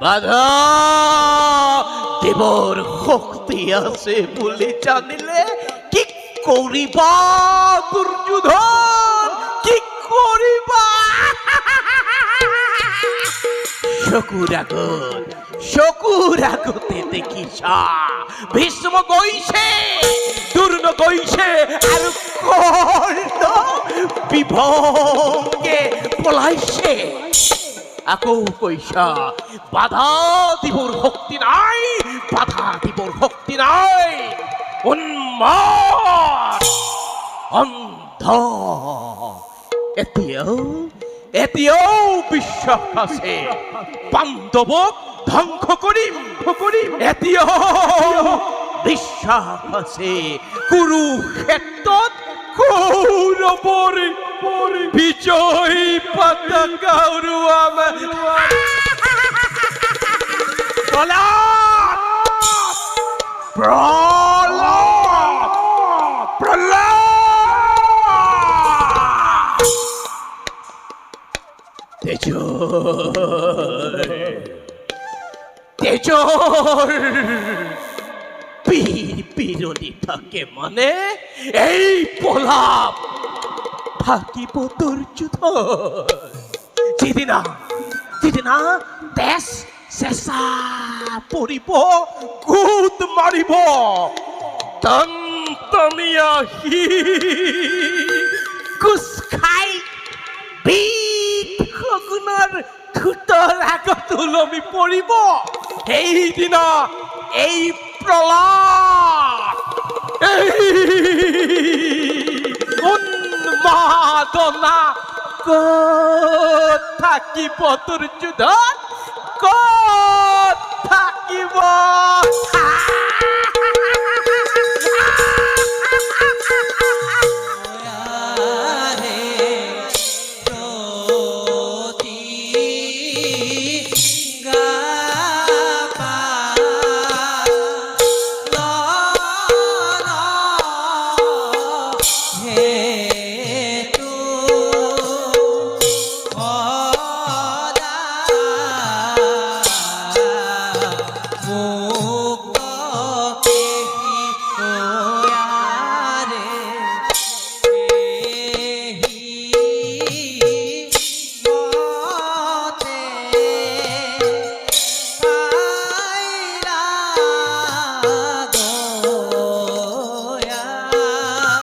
বাধা দেবর শক্তি আছে বুলি জানিলে কি করিবা দুর্যোধন, কি করিবা? চকুর আগতে দেখিছা ভীষ্ম গৈছে, দুর্ণ গৈছে আৰু কৰ্ণ বিভংগে পলাইছে। আকৌ কৈছা বাধা দিবৰ শক্তি নাই, বাধা দিবৰ শক্তি নাই। উন্মাদ অন্ধ। এতিয়াও বিশ্বাস আছে পাণ্ডৱক ধ্বংস কৰিম। এতিয়াও বিশ্বাস আছে কুৰুক্ষেত্ৰত কৌৰৱৰ বিজয় পতাকা উৰুৱাম। তেজৰ পীর পিরনি থাকে মানে এই প্রলাপ থাকিব দুর্যোধন। যেদিনা তেজ চেঁচা পৰিব, গোট মাৰিব, টনটনীয়া কোচ খাই শগুনৰ ঠোঁটৰ আগত ওলমি পৰিব, সেইদিনা এই প্ৰলাপ, উন্মাদনা ক'ত থাকিব দুৰ্যোধন, ক'ত থাকিব?